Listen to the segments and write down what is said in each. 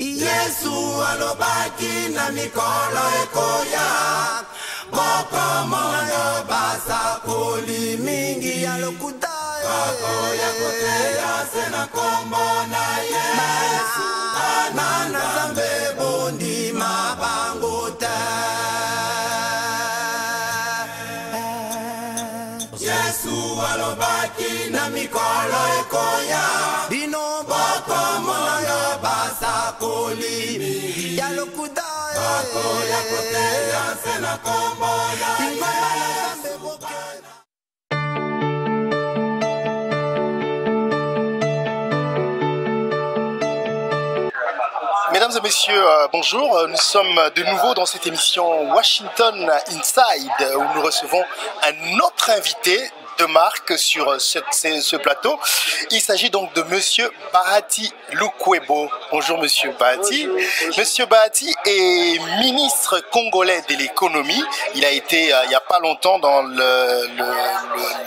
Yesu alobaki na mikolo ekoya Boko moyo basa kuli mingi alokuta Bakoya koteya sena kombo na Yesu Anana zambe bondi mabanguta Yesu alobaki na mikolo ekoya Bino boko moyo basa kuli mingi alokuta Bakoya koteya sena kombo na Yesu Mesdames et messieurs, bonjour. Nous sommes de nouveau dans cette émission Washington Inside où nous recevons un autre invité de marque sur ce plateau. Il s'agit donc de Monsieur Bahati Lukwebo. Bonjour Monsieur Bahati. Bonjour. Monsieur Bahati est ministre congolais de l'économie. Il a été il n'y a pas longtemps dans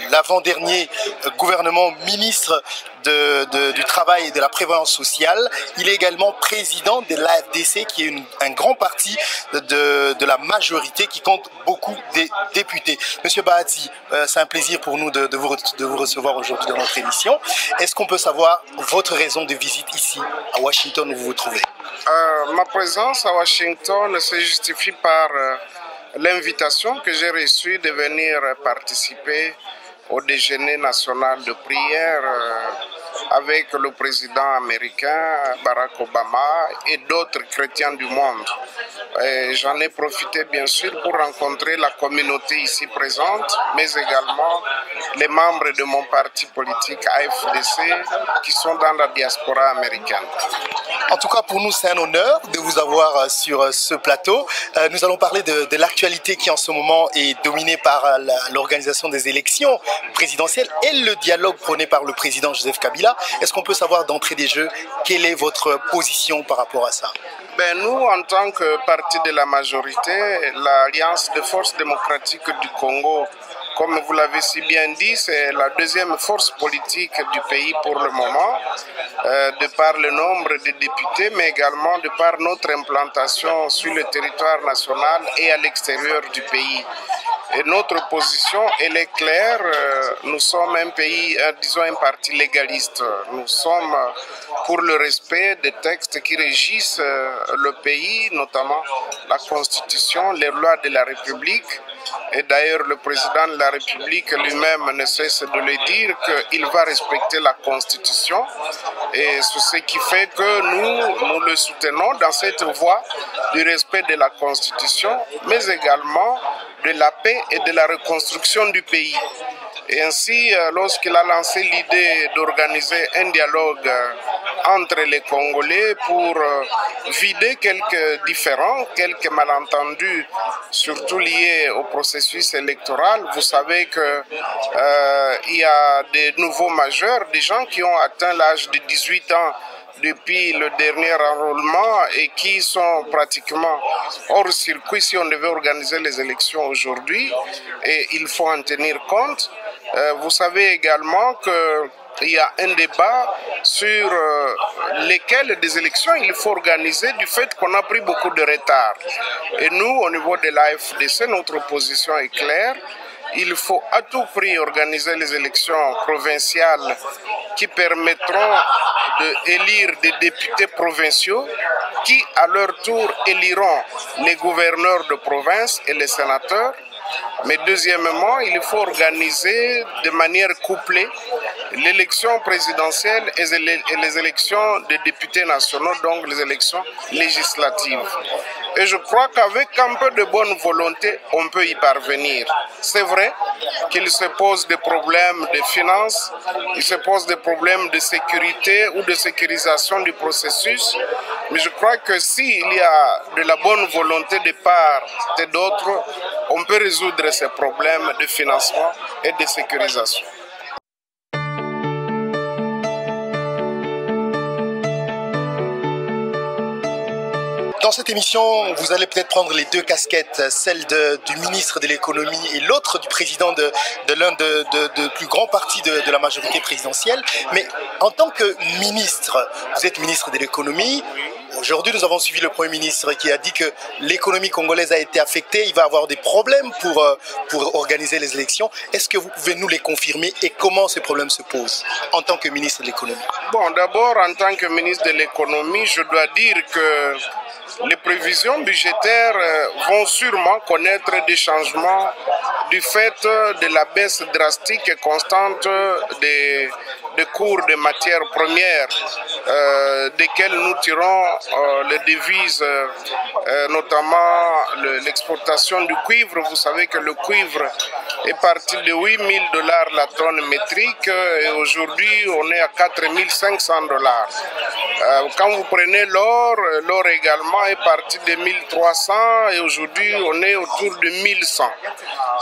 l'avant-dernier gouvernement ministre du travail et de la prévoyance sociale. Il est également président de l'AFDC qui est un grand parti de la majorité qui compte beaucoup de députés. Monsieur Bahati, c'est un plaisir pour nous de vous recevoir aujourd'hui dans notre émission. Est-ce qu'on peut savoir votre raison de visite ici à Washington où vous vous trouvez? Ma présence à Washington se justifie par l'invitation que j'ai reçue de venir participer au déjeuner national de prière avec le président américain Barack Obama et d'autres chrétiens du monde. J'en ai profité bien sûr pour rencontrer la communauté ici présente, mais également les membres de mon parti politique AFDC qui sont dans la diaspora américaine. En tout cas, pour nous, c'est un honneur de vous avoir sur ce plateau. Nous allons parler de l'actualité qui en ce moment est dominée par l'organisation des élections présidentielles et le dialogue prôné par le président Joseph Kabila. Est-ce qu'on peut savoir d'entrée des jeux quelle est votre position par rapport à ça? Nous, en tant que parti de la majorité, l'Alliance des forces démocratiques du Congo, comme vous l'avez si bien dit, c'est la deuxième force politique du pays pour le moment, de par le nombre de députés, mais également de par notre implantation sur le territoire national et à l'extérieur du pays. Et notre position, elle est claire. Nous sommes un pays, disons un parti légaliste. Nous sommes pour le respect des textes qui régissent le pays, notamment la Constitution, les lois de la République. Et d'ailleurs, le président de la République lui-même ne cesse de le dire qu'il va respecter la Constitution. Et c'est ce qui fait que nous le soutenons dans cette voie du respect de la Constitution, mais également de la paix et de la reconstruction du pays. Et ainsi, lorsqu'il a lancé l'idée d'organiser un dialogue entre les Congolais pour vider quelques différends, quelques malentendus, surtout liés au processus électoral, vous savez qu'il y a des nouveaux majeurs, des gens qui ont atteint l'âge de 18 ans depuis le dernier enrôlement et qui sont pratiquement hors circuit si on devait organiser les élections aujourd'hui, et il faut en tenir compte. Vous savez également qu'il y a un débat sur lesquelles des élections il faut organiser du fait qu'on a pris beaucoup de retard. Et nous, au niveau de l'AFDC, notre position est claire. Il faut à tout prix organiser les élections provinciales qui permettront d'élire des députés provinciaux qui, à leur tour, éliront les gouverneurs de province et les sénateurs. Mais deuxièmement, il faut organiser de manière couplée l'élection présidentielle et les élections des députés nationaux, donc les élections législatives. Et je crois qu'avec un peu de bonne volonté, on peut y parvenir. C'est vrai qu'il se pose des problèmes de finances, il se pose des problèmes de sécurité ou de sécurisation du processus, mais je crois que s'il y a de la bonne volonté de part et d'autre, on peut résoudre ces problèmes de financement et de sécurisation. Dans cette émission, vous allez peut-être prendre les deux casquettes, celle du ministre de l'économie et l'autre du président de l'un des plus grands partis de la majorité présidentielle. Mais en tant que ministre, vous êtes ministre de l'économie, Aujourd'hui, nous avons suivi le Premier ministre qui a dit que l'économie congolaise a été affectée. Il va avoir des problèmes pour organiser les élections. Est-ce que vous pouvez nous les confirmer et comment ces problèmes se posent en tant que ministre de l'économie? Bon, d'abord, en tant que ministre de l'économie, je dois dire que les prévisions budgétaires vont sûrement connaître des changements du fait de la baisse drastique et constante des cours de matières premières, desquelles nous tirons les devises, notamment l'exportation du cuivre. Vous savez que le cuivre est parti de 8 000 $ la tonne métrique et aujourd'hui on est à 4 500 $. Quand vous prenez l'or, l'or également est parti de 1300 et aujourd'hui on est autour de 1100.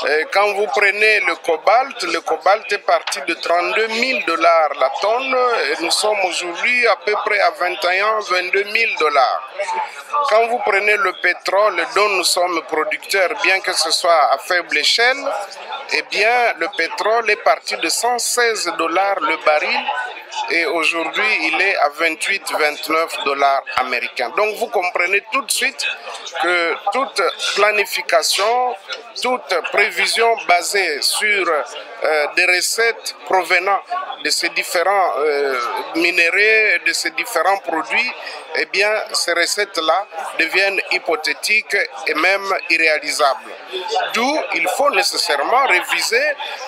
Et quand vous prenez le cobalt est parti de 32 000 $ la tonne et nous sommes aujourd'hui à peu près à 22 000 $. Quand vous prenez le pétrole dont nous sommes producteurs, bien que ce soit à faible échelle, eh bien le pétrole est parti de 116 $ le baril et aujourd'hui il est à 28-29 $ américains. Donc vous comprenez tout de suite que toute planification, toute prévision basée sur des recettes provenant de ces différents minéraux, de ces différents produits, eh bien ces recettes-là deviennent hypothétiques et même irréalisables. D'où il faut nécessairement réviser,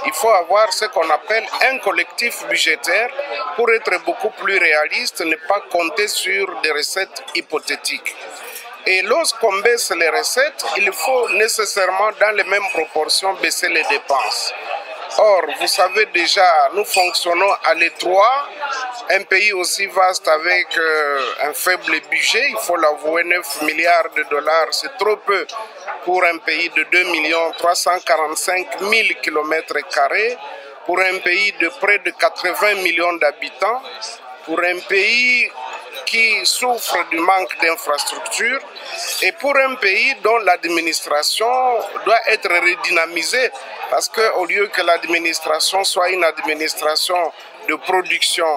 il faut avoir ce qu'on appelle un collectif budgétaire pour être beaucoup plus réaliste, ne pas compter sur des recettes hypothétiques. Et lorsqu'on baisse les recettes, il faut nécessairement dans les mêmes proportions baisser les dépenses. Or, vous savez déjà, nous fonctionnons à l'étroit, un pays aussi vaste avec un faible budget, il faut l'avouer, 9 milliards de $, c'est trop peu pour un pays de 2 345 000 km², pour un pays de près de 80 millions d'habitants, pour un pays qui souffre du manque d'infrastructures et pour un pays dont l'administration doit être redynamisée parce qu'au lieu que l'administration soit une administration de production,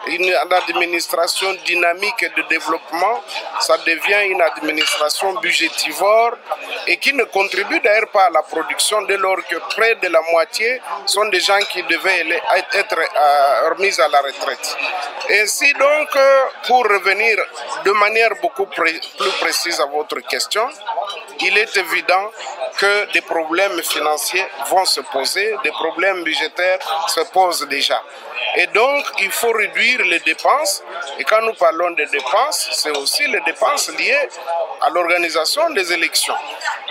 une administration dynamique et de développement, ça devient une administration budgétivore et qui ne contribue d'ailleurs pas à la production dès lors que près de la moitié sont des gens qui devaient être remis à la retraite. Ainsi donc, pour revenir de manière beaucoup plus précise à votre question, il est évident que des problèmes financiers vont se poser, des problèmes budgétaires se posent déjà. Et donc, il faut réduire les dépenses. Et quand nous parlons de dépenses, c'est aussi les dépenses liées à l'organisation des élections.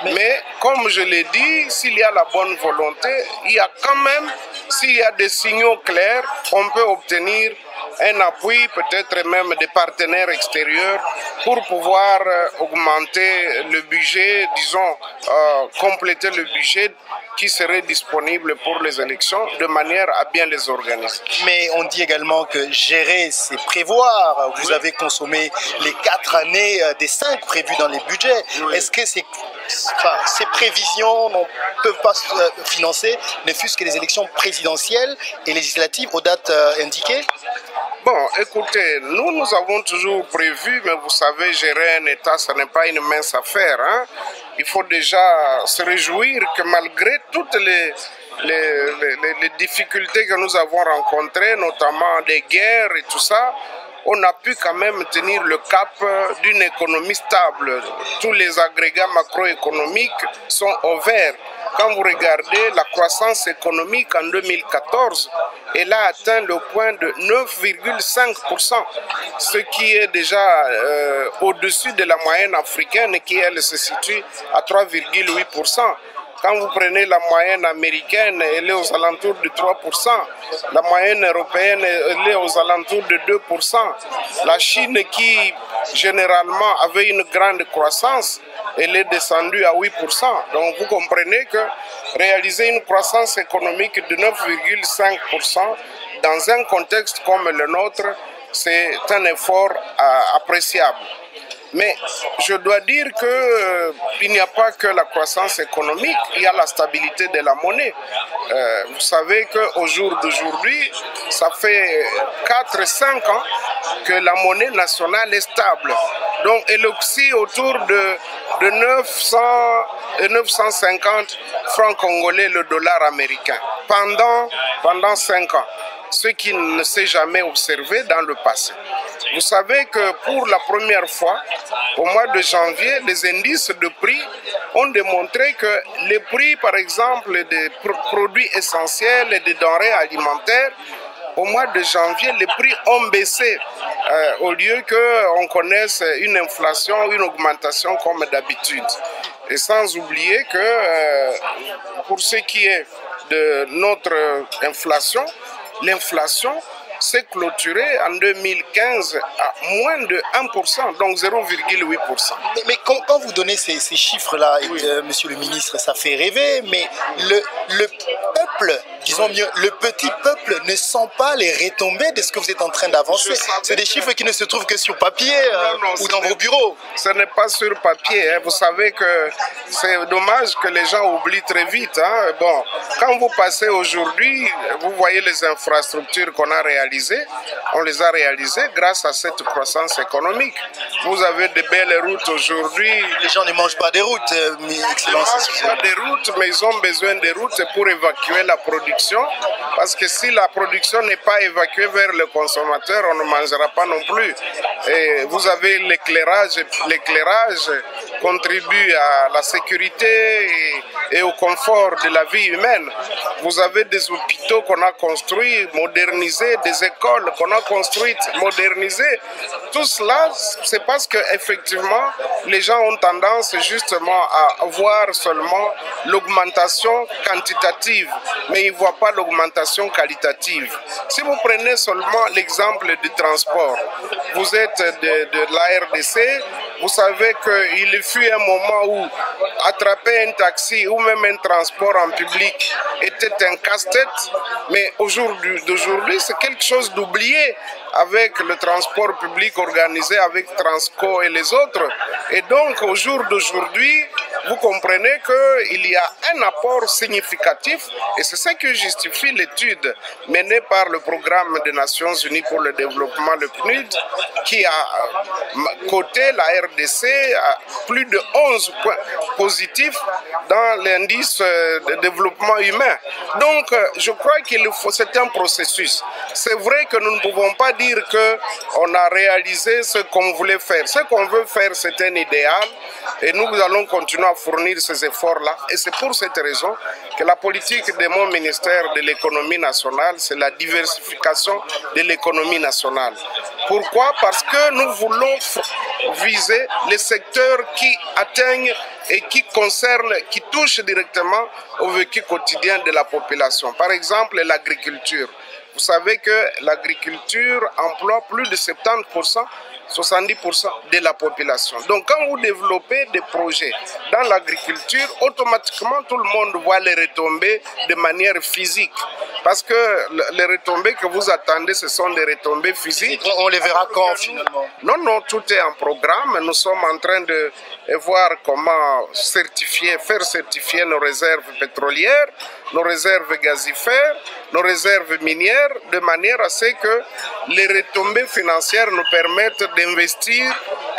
Mais comme je l'ai dit, s'il y a la bonne volonté, il y a quand même, s'il y a des signaux clairs, on peut obtenir un appui, peut-être même des partenaires extérieurs pour pouvoir augmenter le budget, disons, compléter le budget qui serait disponible pour les élections de manière à bien les organiser. Mais on dit également que gérer, c'est prévoir. Vous avez consommé les 4 années des 5 prévues dans les budgets. Oui. Est-ce que ces prévisions ne peuvent pas financer ne fût-ce que les élections présidentielles et législatives aux dates indiquées? Bon, écoutez, nous avons toujours prévu, mais vous savez, gérer un État, ce n'est pas une mince affaire. Hein? Il faut déjà se réjouir que malgré toutes les difficultés que nous avons rencontrées, notamment des guerres et tout ça, on a pu quand même tenir le cap d'une économie stable. Tous les agrégats macroéconomiques sont au vert. Quand vous regardez la croissance économique en 2014, elle a atteint le point de 9,5%, ce qui est déjà au-dessus de la moyenne africaine qui, elle, se situe à 3,8%. Quand vous prenez la moyenne américaine, elle est aux alentours de 3%. La moyenne européenne, elle est aux alentours de 2%. La Chine, qui généralement avait une grande croissance, elle est descendue à 8%. Donc vous comprenez que réaliser une croissance économique de 9,5% dans un contexte comme le nôtre, c'est un effort appréciable. Mais je dois dire qu'il n'y a pas que la croissance économique, il y a la stabilité de la monnaie. Vous savez qu'au jour d'aujourd'hui, ça fait 4-5 ans que la monnaie nationale est stable. Donc, elle oscille autour de 900 et 950 francs congolais le dollar américain pendant 5 ans, ce qui ne s'est jamais observé dans le passé. Vous savez que pour la première fois, au mois de janvier, les indices de prix ont démontré que les prix, par exemple, des produits essentiels et des denrées alimentaires, au mois de janvier, les prix ont baissé au lieu qu'on connaisse une inflation, une augmentation comme d'habitude. Et sans oublier que pour ce qui est de notre inflation, l'inflation s'est clôturée en 2015 à moins de 1%, donc 0,8%. Mais quand vous donnez ces chiffres-là, oui, monsieur le ministre, ça fait rêver, mais le peuple, disons mieux, le petit peuple ne sent pas les retombées de ce que vous êtes en train d'avancer. C'est des chiffres qui ne se trouvent que sur papier ou dans vos bureaux. Ce n'est pas sur papier. Hein. Vous savez que c'est dommage que les gens oublient très vite. Hein. Bon, quand vous passez aujourd'hui, vous voyez les infrastructures qu'on a réalisées. On les a réalisées grâce à cette croissance économique. Vous avez de belles routes aujourd'hui. Les gens ne mangent pas des routes, Excellence. Ils ne mangent pas des routes, mais ils ont besoin des routes pour évacuer la production. Parce que si la production n'est pas évacuée vers le consommateur, on ne mangera pas non plus. Et vous avez l'éclairage. L'éclairage contribue à la sécurité et au confort de la vie humaine. Vous avez des hôpitaux qu'on a construits, modernisés, des écoles qu'on a construites, modernisées. Tout cela, c'est parce qu'effectivement, les gens ont tendance justement à voir seulement l'augmentation quantitative, mais ils ne voient pas l'augmentation qualitative. Si vous prenez seulement l'exemple du transport, vous êtes de la RDC, vous savez qu'il fut un moment où attraper un taxi ou même un transport en public était un casse-tête, mais d'aujourd'hui, c'est quelque chose d'oublié avec le transport public organisé avec Transco et les autres. Et donc, au jour d'aujourd'hui, vous comprenez qu'il y a un apport significatif et c'est ça qui justifie l'étude menée par le Programme des Nations Unies pour le développement, le PNUD, qui a coté la RDC à plus de 11 points positifs dans l'indice de développement humain. Donc, je crois qu'il faut, c'est un processus. C'est vrai que nous ne pouvons pas dire qu'on a réalisé ce qu'on voulait faire. Ce qu'on veut faire, c'est un idéal et nous allons continuer à fournir ces efforts-là. Et c'est pour cette raison que la politique de mon ministère de l'économie nationale, c'est la diversification de l'économie nationale. Pourquoi? Parce que nous voulons viser les secteurs qui atteignent et qui concernent, qui touchent directement au vécu quotidien de la population. Par exemple, l'agriculture. Vous savez que l'agriculture emploie plus de 70%, 70% de la population. Donc quand vous développez des projets dans l'agriculture, automatiquement tout le monde voit les retombées de manière physique. Parce que les retombées que vous attendez, ce sont des retombées physiques. On les verra quand finalement? Non, tout est en programme. Nous sommes en train de voir comment faire certifier nos réserves pétrolières, nos réserves gazifères, nos réserves minières, de manière à ce que les retombées financières nous permettent d'investir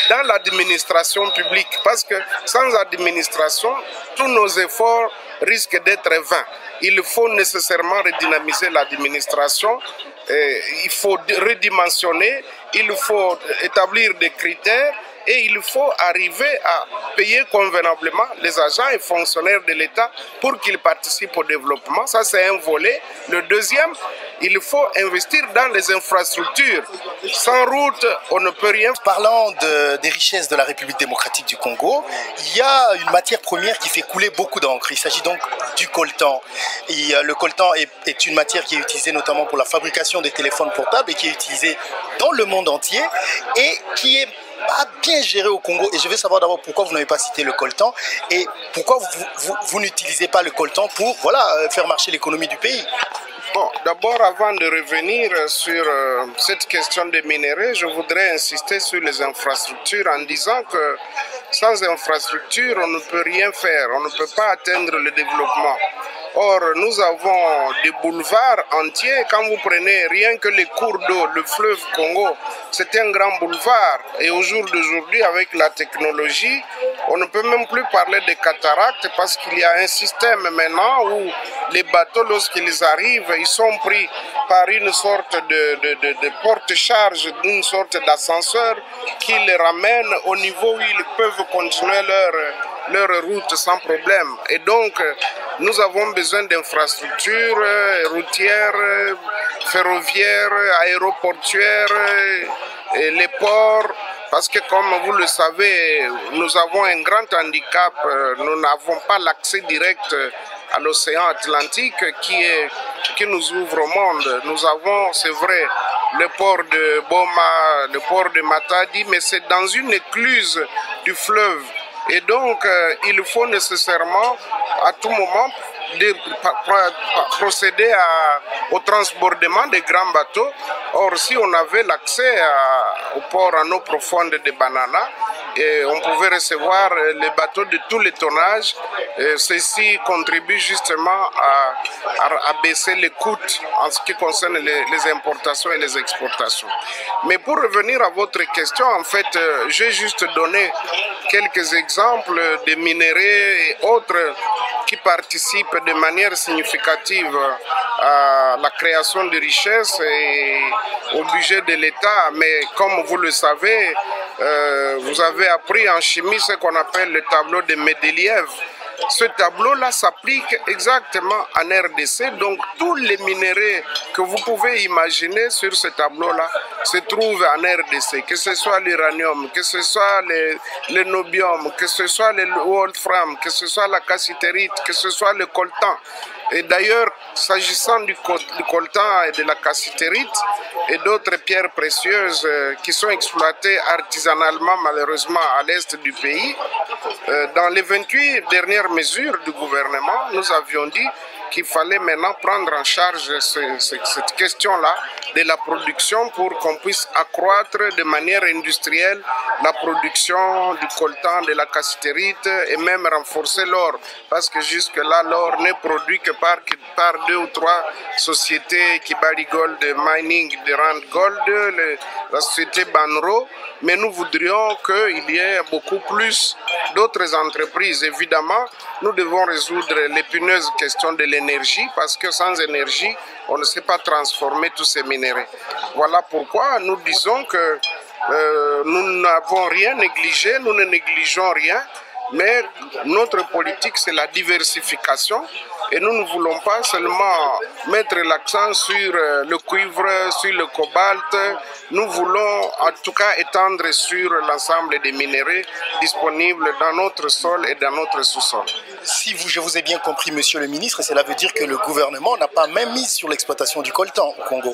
dans l'administration publique. Parce que sans administration, tous nos efforts risquent d'être vains. Il faut nécessairement redynamiser l'administration, il faut redimensionner, il faut établir des critères et il faut arriver à payer convenablement les agents et fonctionnaires de l'État pour qu'ils participent au développement. Ça, c'est un volet. Le deuxième, il faut investir dans les infrastructures. Sans route, on ne peut rien. Parlant des richesses de la République démocratique du Congo, il y a une matière première qui fait couler beaucoup d'encre. Il s'agit donc du coltan. Et le coltan est une matière qui est utilisée notamment pour la fabrication des téléphones portables et qui est utilisée dans le monde entier et qui est pas bien géré au Congo. Et je veux savoir d'abord pourquoi vous n'avez pas cité le coltan et pourquoi vous n'utilisez pas le coltan pour faire marcher l'économie du pays. Bon, d'abord, avant de revenir sur cette question des minerais, je voudrais insister sur les infrastructures en disant que sans infrastructure, on ne peut rien faire, on ne peut pas atteindre le développement. Or, nous avons des boulevards entiers. Quand vous prenez rien que les cours d'eau, le fleuve Congo, c'est un grand boulevard. Et au jour d'aujourd'hui, avec la technologie, on ne peut même plus parler de cataractes parce qu'il y a un système maintenant où les bateaux, lorsqu'ils arrivent, ils sont pris par une sorte de porte-charge, d'une sorte d'ascenseur qui les ramène au niveau où ils peuvent continuer leur route sans problème. Et donc, nous avons besoin d'infrastructures routières, ferroviaires, aéroportuaires, et les ports, parce que comme vous le savez, nous avons un grand handicap, nous n'avons pas l'accès direct à l'océan Atlantique qui nous ouvre au monde. Nous avons, c'est vrai, le port de Boma, le port de Matadi, mais c'est dans une écluse du fleuve. Et donc, il faut nécessairement, à tout moment, procéder au transbordement des grands bateaux. Or, si on avait l'accès au port en eau profonde de Banana, et on pouvait recevoir les bateaux de tous les tonnages. Ceci contribue justement à baisser les coûts en ce qui concerne les importations et les exportations. Mais pour revenir à votre question, en fait, j'ai juste donné quelques exemples de minéraux et autres qui participent de manière significative à la création de richesses et au budget de l'État. Mais comme vous le savez, vous avez appris en chimie ce qu'on appelle le tableau de Mendeleïev. Ce tableau-là s'applique exactement en RDC, donc tous les minéraux que vous pouvez imaginer sur ce tableau-là se trouvent en RDC, que ce soit l'uranium, que ce soit le nobium, que ce soit le wolfram, que ce soit la cassitérite, que ce soit le coltan. Et d'ailleurs, s'agissant du coltan et de la cassitérite et d'autres pierres précieuses qui sont exploitées artisanalement malheureusement à l'est du pays, dans les 28 dernières mesures du gouvernement, nous avions dit qu'il fallait maintenant prendre en charge cette question-là de la production pour qu'on puisse accroître de manière industrielle la production du coltan, de la cassitérite et même renforcer l'or. Parce que jusque-là, l'or n'est produit que par 2 ou 3 sociétés, Kibali Gold Mining, de Rand Gold, la société Banro. Mais nous voudrions qu'il y ait beaucoup plus d'autres entreprises. Évidemment, nous devons résoudre l'épineuse question de l'énergie parce que sans énergie, on ne sait pas transformer tous ces minéraux. Voilà pourquoi nous disons que nous n'avons rien négligé, nous ne négligeons rien, mais notre politique c'est la diversification et nous ne voulons pas seulement mettre l'accent sur le cuivre, sur le cobalt, nous voulons en tout cas étendre sur l'ensemble des minéraux disponibles dans notre sol et dans notre sous-sol. Si je vous ai bien compris, monsieur le ministre, cela veut dire que le gouvernement n'a pas même mis sur l'exploitation du coltan au Congo.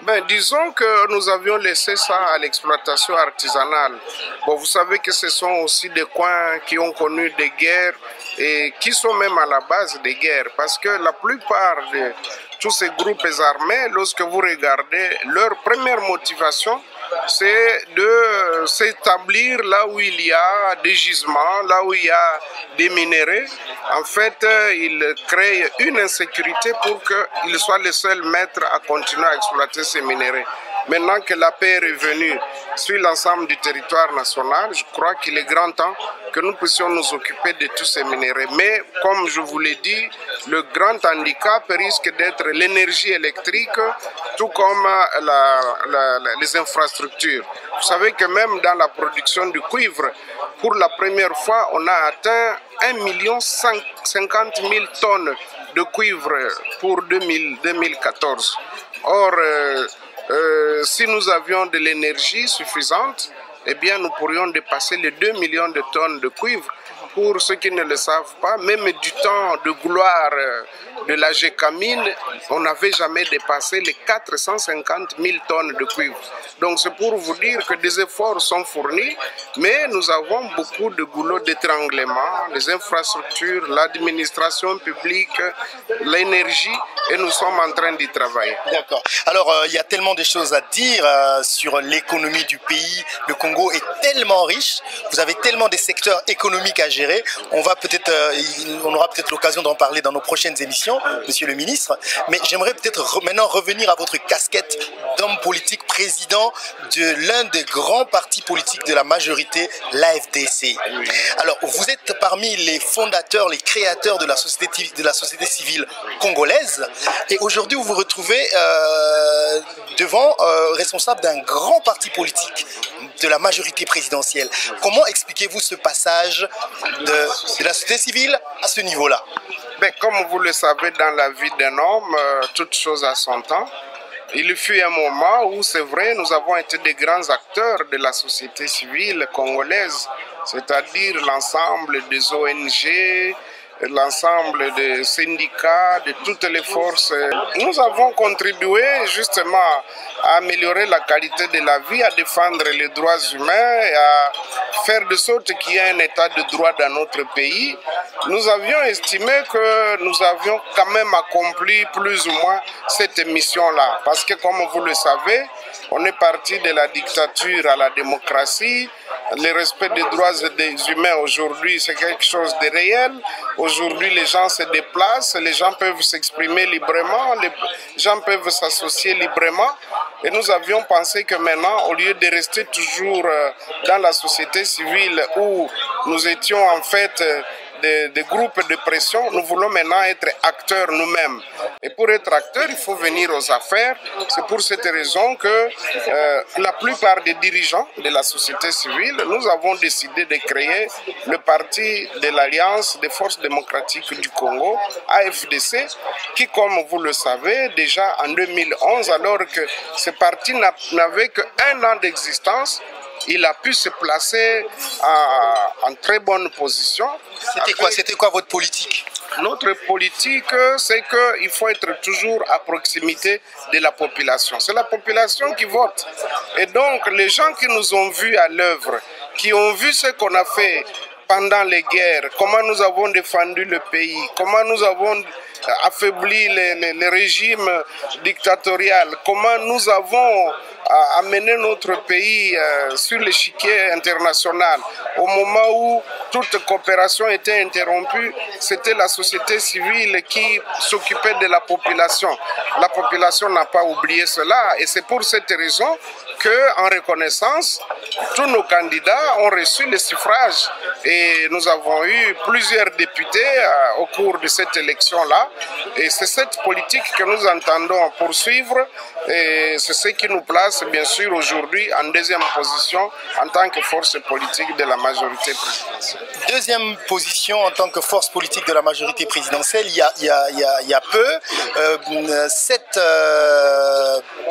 Ben, disons que nous avions laissé ça à l'exploitation artisanale. Bon, vous savez que ce sont aussi des coins qui ont connu des guerres et qui sont même à la base des guerres. Parce que la plupart de tous ces groupes armés, lorsque vous regardez, leur première motivation, c'est de s'établir là où il y a des gisements, là où il y a des minéraux. En fait, ils créent une insécurité pour qu'ils soient les seuls maîtres à continuer à exploiter ces minéraux. Maintenant que la paix est revenue sur l'ensemble du territoire national, je crois qu'il est grand temps que nous puissions nous occuper de tous ces minéraux. Mais comme je vous l'ai dit, le grand handicap risque d'être l'énergie électrique, tout comme les infrastructures. Vous savez que même dans la production du cuivre, pour la première fois, on a atteint 1,050 000 tonnes de cuivre pour 2014. Or, si nous avions de l'énergie suffisante, eh bien, nous pourrions dépasser les 2 millions de tonnes de cuivre. Pour ceux qui ne le savent pas, même du temps de gloire de la Gécamine, on n'avait jamais dépassé les 450 000 tonnes de cuivre. Donc c'est pour vous dire que des efforts sont fournis, mais nous avons beaucoup de goulot d'étranglement, les infrastructures, l'administration publique, l'énergie, et nous sommes en train d'y travailler. D'accord. Alors, il y a tellement de choses à dire sur l'économie du pays. Le Congo est tellement riche, vous avez tellement de secteurs économiques à gérer. On aura peut-être l'occasion d'en parler dans nos prochaines émissions. intervention, monsieur le ministre. Mais j'aimerais peut-être maintenant revenir à votre casquette d'homme politique, président de l'un des grands partis politiques de la majorité, l'AFDC. Alors, vous êtes parmi les fondateurs, les créateurs de la société civile congolaise. Et aujourd'hui, vous vous retrouvez devant responsable d'un grand parti politique de la majorité présidentielle. Comment expliquez-vous ce passage de la société civile à ce niveau-là? Comme vous le savez, dans la vie d'un homme, toute chose a son temps. Il fut un moment où, c'est vrai, nous avons été des grands acteurs de la société civile congolaise, c'est-à-dire l'ensemble des ONG, l'ensemble des syndicats, de toutes les forces. Nous avons contribué justement à améliorer la qualité de la vie, à défendre les droits humains et à faire de sorte qu'il y ait un état de droit dans notre pays. Nous avions estimé que nous avions quand même accompli plus ou moins cette mission-là. Parce que comme vous le savez, on est parti de la dictature à la démocratie. Le respect des droits des humains aujourd'hui, c'est quelque chose de réel. Aujourd'hui, les gens se déplacent, les gens peuvent s'exprimer librement, les gens peuvent s'associer librement. Et nous avions pensé que maintenant, au lieu de rester toujours dans la société civile où nous étions en fait des groupes de pression, nous voulons maintenant être acteurs nous-mêmes. Et pour être acteur, il faut venir aux affaires. C'est pour cette raison que la plupart des dirigeants de la société civile, nous avons décidé de créer le parti de l'Alliance des forces démocratiques du Congo, AFDC, qui, comme vous le savez, déjà en 2011, alors que ce parti n'avait qu'un an d'existence, il a pu se placer en très bonne position. C'était quoi votre politique? Notre politique, c'est qu'il faut être toujours à proximité de la population. C'est la population qui vote. Et donc, les gens qui nous ont vus à l'œuvre, qui ont vu ce qu'on a fait pendant les guerres, comment nous avons défendu le pays, comment nous avons affaibli les régimes dictatoriaux, comment nous avons amené notre pays sur l'échiquier international. Au moment où toute coopération était interrompue, c'était la société civile qui s'occupait de la population. La population n'a pas oublié cela et c'est pour cette raison qu'en reconnaissance, tous nos candidats ont reçu le suffrage et nous avons eu plusieurs députés au cours de cette élection-là. Et c'est cette politique que nous entendons poursuivre et c'est ce qui nous place bien sûr aujourd'hui en deuxième position en tant que force politique de la majorité présidentielle. Deuxième position en tant que force politique de la majorité présidentielle, il y a peu, 7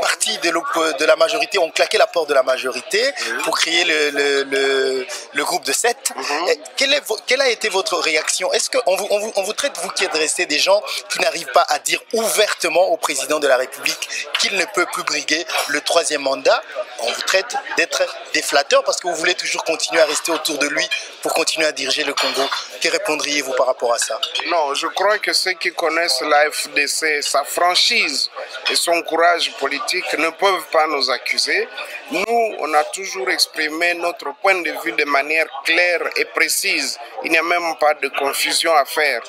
partis de la majorité ont claqué la porte de la majorité pour créer le groupe de 7. Quelle a été votre réaction? Est-ce qu'on vous traite, vous qui adressez des gens qui n'arrivent pas à dire ouvertement au président de la République qu'il ne peut plus briguer le 3e mandat, on vous traite d'être des flatteurs parce que vous voulez toujours continuer à rester autour de lui pour continuer à diriger le Congo. Que répondriez-vous par rapport à ça? Non, je crois que ceux qui connaissent la FDC, sa franchise et son courage politique ne peuvent pas nous accuser. Nous, on a toujours exprimé notre point de vue de manière claire et précise. Il n'y a même pas de confusion à faire.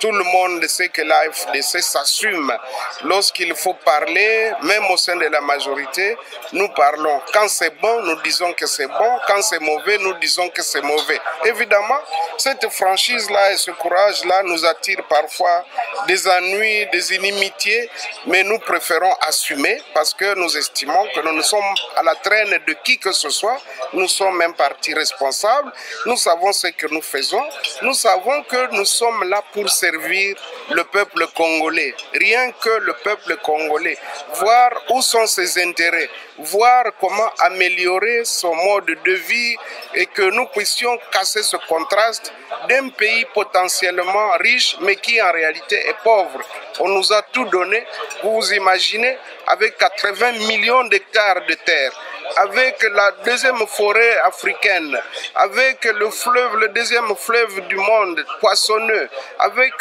Tout le monde sait que la FDC s'assume. Lorsqu'il faut parler, même au sein de la majorité, nous parlons. Quand c'est bon, nous disons que c'est bon. Quand c'est mauvais, nous disons que c'est mauvais. Évidemment, cette franchise-là et ce courage-là nous attirent parfois des ennuis, des inimitiés, mais nous préférons assumer parce que nous estimons que nous ne sommes à la traîne de qui que ce soit. Nous sommes un parti responsable. Nous savons ce que nous faisons. Nous savons que nous sommes là pour servir le peuple congolais. Rien que le peuple congolais. Voir où sont ses intérêts. Voir comment améliorer son mode de vie et que nous puissions casser ce contraste d'un pays potentiellement riche mais qui en réalité est pauvre. On nous a tout donné. Vous vous imaginez, avec 80 millions d'hectares de terre, avec la deuxième forêt africaine, avec le deuxième fleuve du monde, poissonneux, avec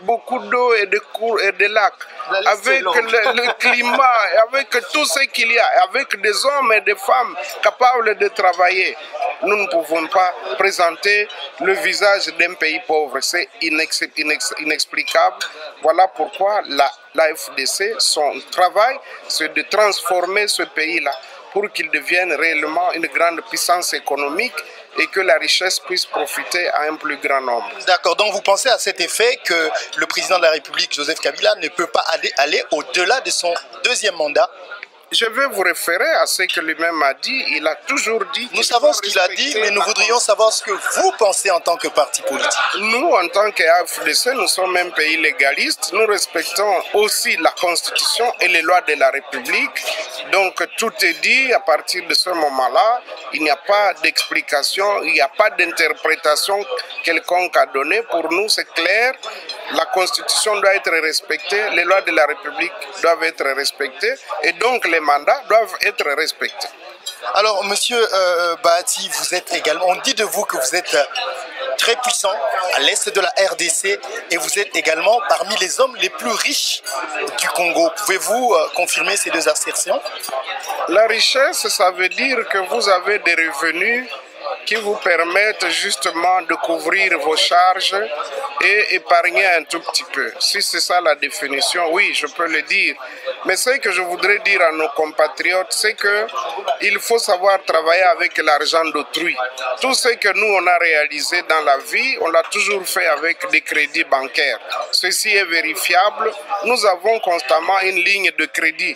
beaucoup d'eau et de cours et de lacs, avec le climat, avec tout ce qu'il y a, avec des hommes et des femmes capables de travailler. nous ne pouvons pas présenter le visage d'un pays pauvre. C'est inexplicable. Voilà pourquoi la FDC, son travail, c'est de transformer ce pays-là pour qu'il devienne réellement une grande puissance économique et que la richesse puisse profiter à un plus grand nombre. D'accord, donc vous pensez à cet effet que le président de la République, Joseph Kabila, ne peut pas aller au-delà de son deuxième mandat? Je vais vous référer à ce que lui-même a dit. Il a toujours dit... Nous savons ce qu'il a dit, mais nous voudrions savoir ce que vous pensez en tant que parti politique. Nous, en tant qu'AFDC, nous sommes un pays légaliste. Nous respectons aussi la Constitution et les lois de la République. Donc, tout est dit. À partir de ce moment-là, il n'y a pas d'explication, il n'y a pas d'interprétation quelconque à donner. Pour nous, c'est clair. La Constitution doit être respectée, les lois de la République doivent être respectées et donc les mandats doivent être respectés. Alors, monsieur Bahati, vous êtes également, on dit de vous que vous êtes très puissant à l'est de la RDC et vous êtes également parmi les hommes les plus riches du Congo. Pouvez-vous confirmer ces deux assertions? La richesse, ça veut dire que vous avez des revenus qui vous permettent justement de couvrir vos charges et épargner un tout petit peu. Si c'est ça la définition, oui, je peux le dire. Mais ce que je voudrais dire à nos compatriotes, c'est qu'il faut savoir travailler avec l'argent d'autrui. Tout ce que nous, on a réalisé dans la vie, on l'a toujours fait avec des crédits bancaires. Ceci est vérifiable. Nous avons constamment une ligne de crédit.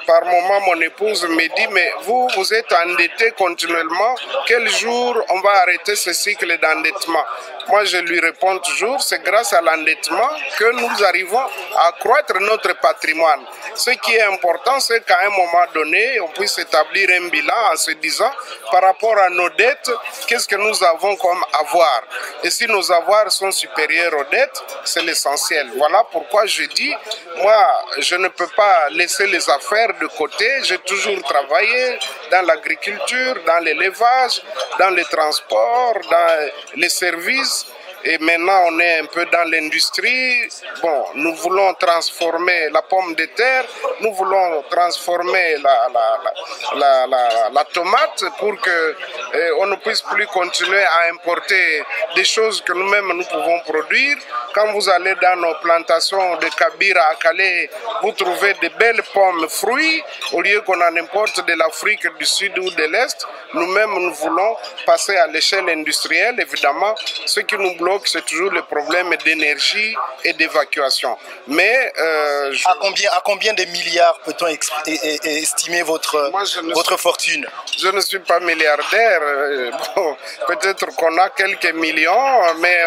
Par moment, mon épouse me dit, mais vous êtes endetté continuellement, quel jour on va arrêter ce cycle d'endettement? Moi, je lui réponds toujours, c'est grâce à l'endettement que nous arrivons à accroître notre patrimoine. Ce qui est important, c'est qu'à un moment donné, on puisse établir un bilan en se disant, par rapport à nos dettes, qu'est-ce que nous avons comme avoir? Et si nos avoirs sont supérieurs aux dettes, c'est l'essentiel. Voilà pourquoi je dis, moi, je ne peux pas laisser les affaires de côté. J'ai toujours travaillé dans l'agriculture, dans l'élevage, dans les transports, dans les services. Et maintenant, on est un peu dans l'industrie. Bon, nous voulons transformer la pomme de terre, nous voulons transformer la tomate pour qu'on ne puisse plus continuer à importer des choses que nous-mêmes nous pouvons produire. Quand vous allez dans nos plantations de Kabira à Calais, vous trouvez de belles pommes fruits. Au lieu qu'on en importe de l'Afrique du Sud ou de l'Est, nous-mêmes, nous voulons passer à l'échelle industrielle. Évidemment, ce qui nous bloque, c'est toujours le problème d'énergie et d'évacuation. Mais à combien de milliards peut-on estimer votre fortune? Je ne suis pas milliardaire. Bon, peut-être qu'on a quelques millions, mais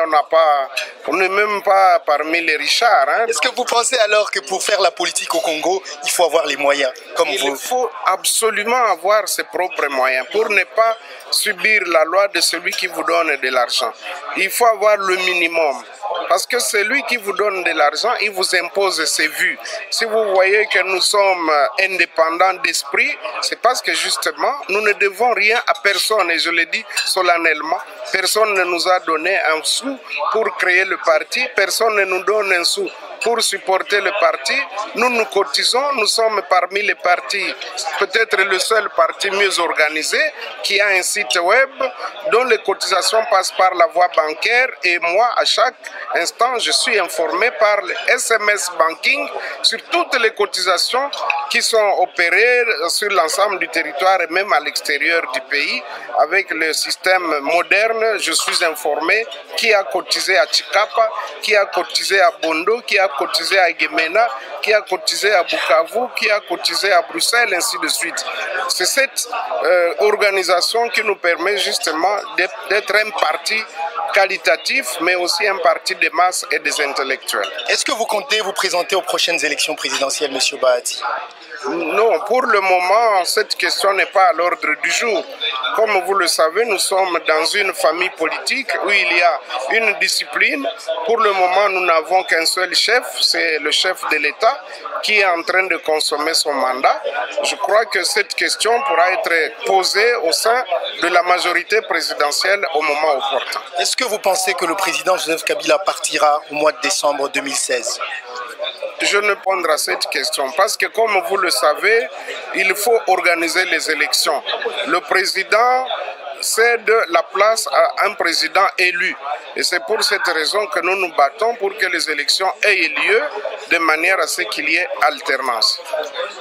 on n'est même pas parmi les richards. Hein. Est-ce que vous pensez alors que pour faire la politique au Congo, il faut avoir les moyens comme vous? Il faut absolument avoir ses propres moyens pour ne pas subir la loi de celui qui vous donne de l'argent. Il faut avoir le minimum. Parce que celui qui vous donne de l'argent, il vous impose ses vues. Si vous voyez que nous sommes indépendants d'esprit, c'est parce que justement, nous ne devons rien à personne. Et je le dis solennellement, personne ne nous a donné un sou pour créer le parti. Personne ne nous donne un sou pour supporter le parti. Nous cotisons, nous sommes parmi les partis, peut-être le seul parti mieux organisé, qui a un site web dont les cotisations passent par la voie bancaire. Et moi, à chaque instant, je suis informé par le SMS banking sur toutes les cotisations qui sont opérées sur l'ensemble du territoire et même à l'extérieur du pays. Avec le système moderne, je suis informé qui a cotisé à Chikapa, qui a cotisé à Bondo, qui a cotisé à Gemena, qui a cotisé à Bukavu, qui a cotisé à Bruxelles, ainsi de suite. C'est cette organisation qui nous permet justement d'être un parti qualitatif, mais aussi un parti des masses et des intellectuels. Est-ce que vous comptez vous présenter aux prochaines élections présidentielles, M. Bahati? Non, pour le moment, cette question n'est pas à l'ordre du jour. Comme vous le savez, nous sommes dans une famille politique où il y a une discipline. Pour le moment, nous n'avons qu'un seul chef, c'est le chef de l'État qui est en train de consommer son mandat. Je crois que cette question pourra être posée au sein de la majorité présidentielle au moment opportun. Est-ce que vous pensez que le président Joseph Kabila partira au mois de décembre 2016? Je ne répondrai à cette question parce que, comme vous le savez, il faut organiser les élections. Le président cède la place à un président élu. Et c'est pour cette raison que nous nous battons pour que les élections aient lieu de manière à ce qu'il y ait alternance.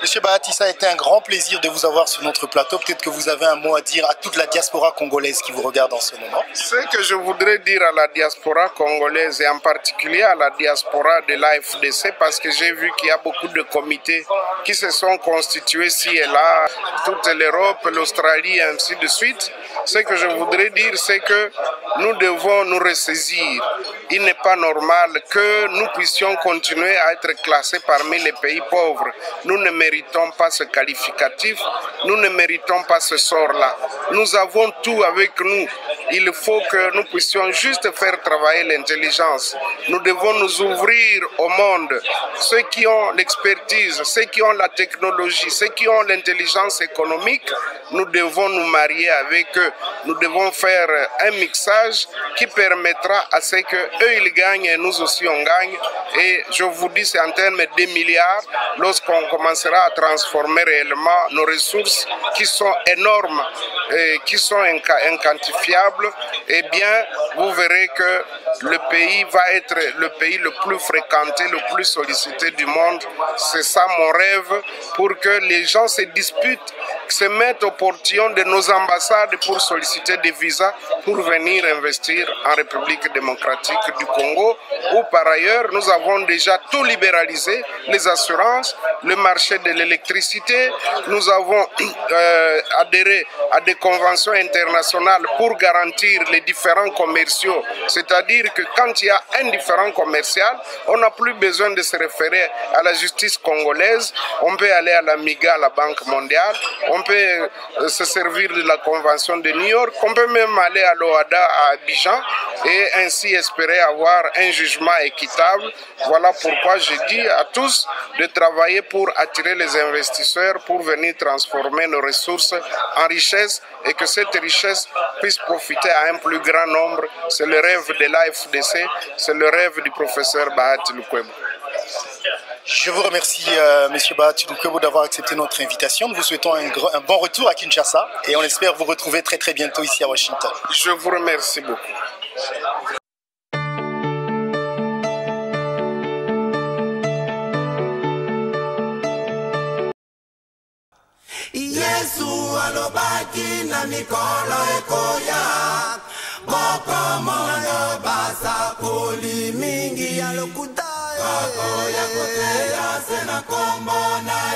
Monsieur Bahati, ça a été un grand plaisir de vous avoir sur notre plateau. Peut-être que vous avez un mot à dire à toute la diaspora congolaise qui vous regarde en ce moment. Ce que je voudrais dire à la diaspora congolaise et en particulier à la diaspora de l'AFDC, parce que j'ai vu qu'il y a beaucoup de comités qui se sont constitués ici et là, toute l'Europe, l'Australie et ainsi de suite. Ce que je voudrais dire, c'est que nous devons nous ressaisir. Il n'est pas normal que nous puissions continuer à être classés parmi les pays pauvres. Nous ne méritons pas ce qualificatif, nous ne méritons pas ce sort-là. Nous avons tout avec nous. Il faut que nous puissions juste faire travailler l'intelligence. Nous devons nous ouvrir au monde. Ceux qui ont l'expertise, ceux qui ont la technologie, ceux qui ont l'intelligence économique, nous devons nous marier avec eux. Nous devons faire un mixage qui permettra à ce qu'eux ils gagnent et nous aussi on gagne. Et je vous dis, c'est en termes de milliards, lorsqu'on commencera à transformer réellement nos ressources qui sont énormes et qui sont inquantifiables, eh bien, vous verrez que le pays va être le pays le plus fréquenté, le plus sollicité du monde. C'est ça mon rêve, pour que les gens se disputent, se mettent au portillon de nos ambassades pour solliciter des visas pour venir investir en République démocratique du Congo, où par ailleurs nous avons déjà tout libéralisé, les assurances, le marché de l'électricité, nous avons adhéré à des conventions internationales pour garantir les différents commerciaux, c'est-à-dire que quand il y a un différend commercial, on n'a plus besoin de se référer à la justice congolaise, on peut aller à la MIGA, à la Banque mondiale, on peut se servir de la convention de New York, on peut même aller à l'OADA à Abidjan et ainsi espérer avoir un jugement équitable. Voilà pourquoi je dis à tous de travailler pour attirer les investisseurs, pour venir transformer nos ressources en richesse et que cette richesse puisse profiter à un plus grand nombre. C'est le rêve de l'AFDC, c'est le rêve du professeur Bahati Lukwebo. Je vous remercie, Monsieur Bahati Lukwebo, d'avoir accepté notre invitation. Nous vous souhaitons un bon retour à Kinshasa et on espère vous retrouver très très bientôt ici à Washington. Je vous remercie beaucoup. Yesu alobaki na mikolo ekoya boko monga basa koli mingi ya lokuta ya kote ya sena komona